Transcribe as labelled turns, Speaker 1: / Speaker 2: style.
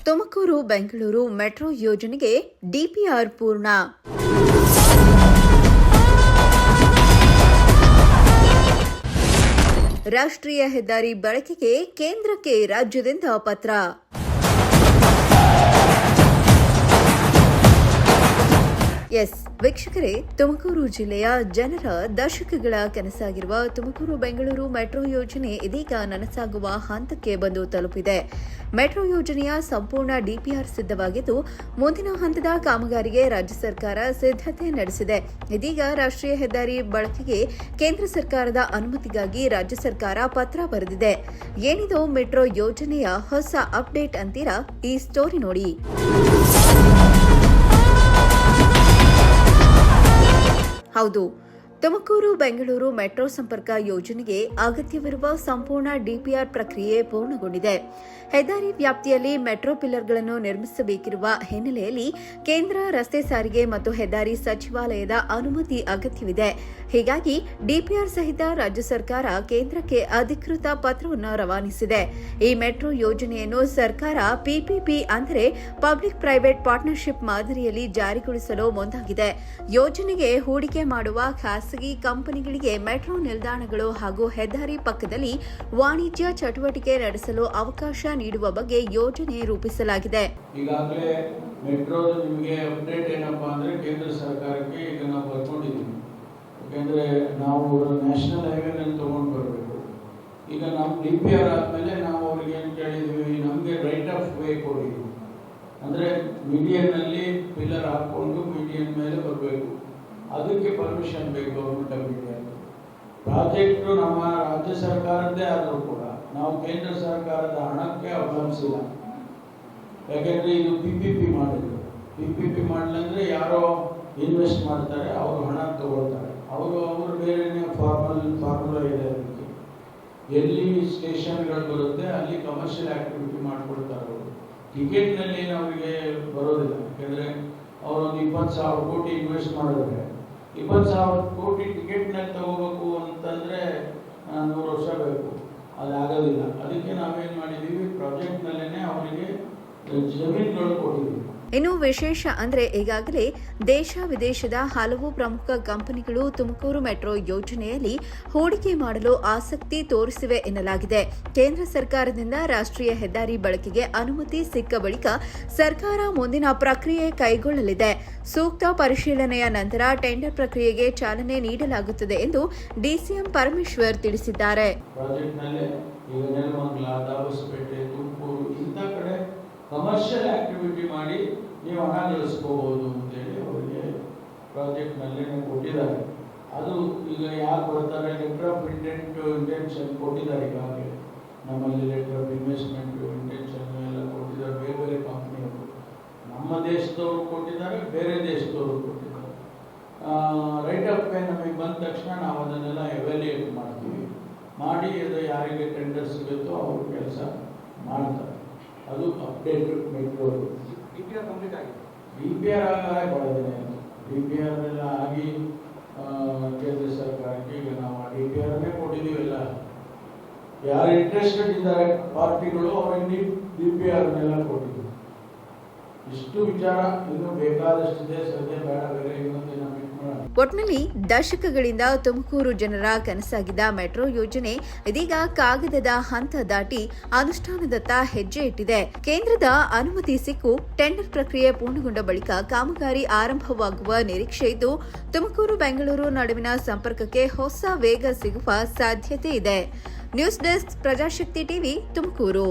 Speaker 1: Tumakuru Bengaluru metro ಯೋಜನೆಗೆ DPR ಪೂರ್ಣ. ರಾಷ್ಟ್ರೀಯ ಹೆದ್ದಾರಿ ಬಳಕೆಗೆ ಕೇಂದ್ರಕ್ಕೆ ರಾಜ್ಯದಿಂದ ಪತ್ರ. ವೀಕ್ಷಕರೇ, ತುಮಕೂರು ಜಿಲ್ಲೆಯ ಜನರ ದಶಕಗಳ ಕನಸಾಗಿರುವ ತುಮಕೂರು ಬೆಂಗಳೂರು ಮೆಟ್ರೋ ಯೋಜನೆ ಇದೀಗ ನನಸಾಗುವ ಹಂತಕ್ಕೆ ಬಂದು ತಲುಪಿದೆ. ಮೆಟ್ರೋ ಯೋಜನೆಯ ಸಂಪೂರ್ಣ ಡಿಪಿಆರ್ ಸಿದ್ಧವಾಗಿದ್ದು, ಮುಂದಿನ ಹಂತದ ಕಾಮಗಾರಿಗೆ ರಾಜ್ಯ ಸರ್ಕಾರ ಸಿದ್ಧತೆ ನಡೆಸಿದೆ. ಇದೀಗ ರಾಷ್ಟ್ರೀಯ ಹೆದ್ದಾರಿ ಬಳಕೆಗೆ ಕೇಂದ್ರ ಸರ್ಕಾರದ ಅನುಮತಿಗಾಗಿ ರಾಜ್ಯ ಸರ್ಕಾರ ಪತ್ರ ಬರೆದಿದೆ. ಏನಿದು ಮೆಟ್ರೋ ಯೋಜನೆಯ ಹೊಸ ಅಪ್ಡೇಟ್ ಅಂತೀರಾ? ಈ ಸ್ಟೋರಿ ನೋಡಿ. ಹೌದು, ತುಮಕೂರು ಬೆಂಗಳೂರು ಮೆಟ್ರೋ ಸಂಪರ್ಕ ಯೋಜನೆಗೆ ಅಗತ್ಯವಿರುವ ಸಂಪೂರ್ಣ ಡಿಪಿಆರ್ ಪ್ರಕ್ರಿಯೆ ಪೂರ್ಣಗೊಂಡಿದೆ. ಹೆದ್ದಾರಿ ವ್ಯಾಪ್ತಿಯಲ್ಲಿ ಮೆಟ್ರೋ ಪಿಲ್ಲರ್ಗಳನ್ನು ನಿರ್ಮಿಸಬೇಕಿರುವ ಹಿನ್ನೆಲೆಯಲ್ಲಿ ಕೇಂದ್ರ ರಸ್ತೆ ಸಾರಿಗೆ ಮತ್ತು ಹೆದ್ದಾರಿ ಸಚಿವಾಲಯದ ಅನುಮತಿ ಅಗತ್ಯವಿದೆ. ಹೀಗಾಗಿ ಡಿಪಿಆರ್ ಸಹಿತ ರಾಜ್ಯ ಸರ್ಕಾರ ಕೇಂದ್ರಕ್ಕೆ ಅಧಿಕೃತ ಪತ್ರವನ್ನು ರವಾನಿಸಿದೆ. ಈ ಮೆಟ್ರೋ ಯೋಜನೆಯನ್ನು ಸರ್ಕಾರ ಪಿಪಿಪಿ ಅಂದರೆ ಪಬ್ಲಿಕ್ ಪ್ರೈವೇಟ್ ಪಾರ್ಟ್ನರ್ಶಿಪ್ ಮಾದರಿಯಲ್ಲಿ ಜಾರಿಗೊಳಿಸಲು ಮುಂದಾಗಿದೆ. ಯೋಜನೆಗೆ ಹೂಡಿಕೆ ಮಾಡುವ ಖಾಸಗಿ ಕಂಪನಿಗಳಿಗೆ ಮೆಟ್ರೋ ನಿಲ್ದಾಣಗಳು ಹಾಗೂ ಹೆದ್ದಾರಿ ಪಕ್ಕದಲ್ಲಿ ವಾಣಿಜ್ಯ ಚಟುವಟಿಕೆ ನಡೆಸಲು ಅವಕಾಶ ನೀಡುವ ಬಗ್ಗೆ ಯೋಜನೆ ರೂಪಿಸಲಾಗಿದೆ.
Speaker 2: ಈಗಾಗಲೇ ಮೆಟ್ರೋ ನಿಮಗೆ ಅಪ್ಡೇಟ್ ಏನಪ್ಪಾ ಅಂದ್ರೆ ಕೇಂದ್ರ ಸರ್ಕಾರಕ್ಕೆ ಈಗ ನಾವು ಬರ್ಕೊಂಡಿದ್ದೀವಿ. ಯಾಕಂದ್ರೆ ನಾವು ನ್ಯಾಷನಲ್ ಹೈವೇನಲ್ಲಿ ತಗೊಂಡು ಬರಬೇಕು. ಈಗ ನಮ್ಮ ಡಿಪಿಆರ್ ಆದ್ಮೇಲೆ ನಾವು ಅವ್ರಿಗೆ ಏನು ಕೇಳಿದ್ವಿ, ನಮಗೆ ರೈಟ್ ಆಫ್ ವೇ ಕೊಡಿ, ಅಂದ್ರೆ ಮೀಡಿಯನ್ ನಲ್ಲಿ ಪಿಲ್ಲರ್ ಹಾಕೊಂಡು ಮೀಡಿಯನ್ ಮೇಲೆ ಬರಬೇಕು. ಅದಕ್ಕೆ ಪರ್ಮಿಷನ್ ಬೇಕು ಗೌರ್ಮೆಂಟ್ ಆಫ್ ಇಂಡಿಯಾ. ಪ್ರಾಜೆಕ್ಟ್ ನಮ್ಮ ರಾಜ್ಯ ಸರ್ಕಾರದ್ದೇ ಆದರೂ ಕೂಡ ನಾವು ಕೇಂದ್ರ ಸರ್ಕಾರದ ಹಣಕ್ಕೆ ಅವಲಂಬಿಸಿಲ್ಲ. ಯಾಕೆಂದ್ರೆ ಇದು ಪಿಪಿಪಿ ಮಾಡಿದ್ರು. ಪಿಪಿಪಿ ಮಾಡಲಂದ್ರೆ ಯಾರೋ ಇನ್ವೆಸ್ಟ್ ಮಾಡ್ತಾರೆ, ಅವರು ಹಣ ತಗೊಳ್ತಾರೆ, ಅವರು ಬೇರೆ ಫಾರ್ಮುಲಾ ಇದೆ. ಅದಕ್ಕೆ ಎಲ್ಲಿ ಸ್ಟೇಷನ್ಗಳು ಬರುತ್ತೆ ಅಲ್ಲಿ ಕಮರ್ಷಿಯಲ್ ಆಕ್ಟಿವಿಟಿ ಮಾಡ್ಕೊಳ್ತಾರೆ. ಅವರು ಟಿಕೆಟ್ನಲ್ಲಿ ಅವರಿಗೆ ಬರೋದಿಲ್ಲ. ಯಾಕೆಂದ್ರೆ ಅವರೊಂದು 20,000 ಕೋಟಿ ಇನ್ವೆಸ್ಟ್ ಮಾಡಿದ್ರೆ 20,000 ಕೋಟಿ ಟಿಕೆಟ್ನಲ್ಲಿ ತಗೋಬೇಕು ಅಂತಂದ್ರೆ 100 ವರ್ಷ ಬೇಕು. ಅದಾಗೋದಿಲ್ಲ. ಅದಕ್ಕೆ ನಾವೇನು ಮಾಡಿದ್ದೀವಿ, ಪ್ರಾಜೆಕ್ಟ್ನಲ್ಲೇ ಅವರಿಗೆ ಜಮೀನುಗಳು ಕೊಟ್ಟಿದ್ದೀವಿ.
Speaker 1: ಇನ್ನು ವಿಶೇಷ ಅಂದ್ರೆ ಈಗಾಗಲೇ ದೇಶ ವಿದೇಶದ ಹಲವು ಪ್ರಮುಖ ಕಂಪನಿಗಳು ತುಮಕೂರು ಮೆಟ್ರೋ ಯೋಜನೆಯಲ್ಲಿ ಹೂಡಿಕೆ ಮಾಡಲು ಆಸಕ್ತಿ ತೋರಿಸಿವೆ ಎನ್ನಲಾಗಿದೆ. ಕೇಂದ್ರ ಸರ್ಕಾರದಿಂದ ರಾಷ್ಟ್ರೀಯ ಹೆದ್ದಾರಿ ಬಳಕೆಗೆ ಅನುಮತಿ ಸಿಕ್ಕ ಬಳಿಕ ಸರ್ಕಾರ ಮುಂದಿನ ಪ್ರಕ್ರಿಯೆ ಕೈಗೊಳ್ಳಲಿದೆ. ಸೂಕ್ತ ಪರಿಶೀಲನೆಯ ನಂತರ ಟೆಂಡರ್ ಪ್ರಕ್ರಿಯೆಗೆ ಚಾಲನೆ ನೀಡಲಾಗುತ್ತದೆ ಎಂದು ಡಿಸಿಎಂ ಪರಮೇಶ್ವರ್ ತಿಳಿಸಿದ್ದಾರೆ.
Speaker 2: ಕಮರ್ಷಿಯಲ್ ಆಕ್ಟಿವಿಟಿ ಮಾಡಿ ನೀವು ಹಣ ಗಳಿಸ್ಕೋಬಹುದು ಅಂತೇಳಿ ಅವರಿಗೆ ಪ್ರಾಜೆಕ್ಟ್ನಲ್ಲಿ ಕೊಟ್ಟಿದ್ದಾರೆ. ಅದು ಈಗ ಯಾರು ಕೊಡ್ತಾರೆ, ಲೆಟರ್ ಆಫ್ ಇಂಟೆನ್ಷನ್ ಕೊಟ್ಟಿದ್ದಾರೆ. ಈಗಾಗಲೇ ನಮ್ಮಲ್ಲಿ ಲೆಟರ್ ಆಫ್ ಇನ್ವೆಸ್ಟ್ಮೆಂಟ್ ಇಂಟೆನ್ಷನ್ ಎಲ್ಲ ಕೊಟ್ಟಿದ್ದಾರೆ. ಬೇರೆ ಬೇರೆ ಕಂಪ್ನಿಯವರು, ನಮ್ಮ ದೇಶದವರು ಕೊಟ್ಟಿದ್ದಾರೆ, ಬೇರೆ ದೇಶದವರು ಕೊಟ್ಟಿದ್ದಾರೆ. ರೈಟ್ ಆಫ್ ವೇ ನಮಗೆ ಬಂದ ತಕ್ಷಣ ನಾವು ಅದನ್ನೆಲ್ಲ ಎವ್ಯಾಲ್ಯೂಯೇಟ್ ಮಾಡ್ತೀವಿ. ಮಾಡಿ ಅದು ಯಾರಿಗೆ ಟೆಂಡರ್ ಸಿಗುತ್ತೋ ಅವರು ಕೆಲಸ ಮಾಡ್ತಾರೆ. ಅದು ಅಪ್ಡೇಟ್ ಮೆಟ್ರೋ ಡಿಪಿಆರ್ ಕಂಪ್ಲೀಟ್ ಆಗಿದೆ. ಡಿಪಿಆರ್ ಮಾಡಿದ್ದೇನೆ. ಡಿಪಿಆರ್ ಎಲ್ಲ ಆಗಿ ಕೇಂದ್ರ ಸರ್ಕಾರಕ್ಕೆ ಈಗ ನಾವು ಡಿಪಿಆರ್ನೇ ಕೊಟ್ಟಿದ್ದೀವಿ. ಎಲ್ಲ ಯಾರು ಇಂಟ್ರೆಸ್ಟೆಡ್ ಇದ್ದಾರೆ ಪಾರ್ಟಿಗಳು ಅವರಿಗೆ ಡಿಪಿಆರ್ನೆಲ್ಲ ಕೊಟ್ಟಿದ್ದೀವಿ. ಇಷ್ಟು ವಿಚಾರ ಇನ್ನು ಬೇಕಾದಷ್ಟಿದೆ. ಸದ್ಯ ಬೇಡ, ಬೇರೆ ಇನ್ನೊಂದಿನ
Speaker 1: ಒಟ್ನಲ್ಲಿ ದಶಕಗಳಿಂದ ತುಮಕೂರು ಜನರ ಕನಸಾಗಿದ್ದ ಮೆಟ್ರೋ ಯೋಜನೆ ಇದೀಗ ಕಾಗದದ ಹಂತ ದಾಟಿ ಅನುಷ್ಠಾನದತ್ತ ಹೆಜ್ಜೆ ಇಟ್ಟಿದೆ. ಕೇಂದ್ರದ ಅನುಮತಿ ಸಿಕ್ಕು ಟೆಂಡರ್ ಪ್ರಕ್ರಿಯೆ ಪೂರ್ಣಗೊಂಡ ಬಳಿಕ ಕಾಮಗಾರಿ ಆರಂಭವಾಗುವ ನಿರೀಕ್ಷೆ ಇದ್ದು, ತುಮಕೂರು ಬೆಂಗಳೂರು ನಡುವಿನ ಸಂಪರ್ಕಕ್ಕೆ ಹೊಸ ವೇಗ ಸಿಗುವ ಸಾಧ್ಯತೆ ಇದೆ. News desk, Prajashakti TV, Tumakuru.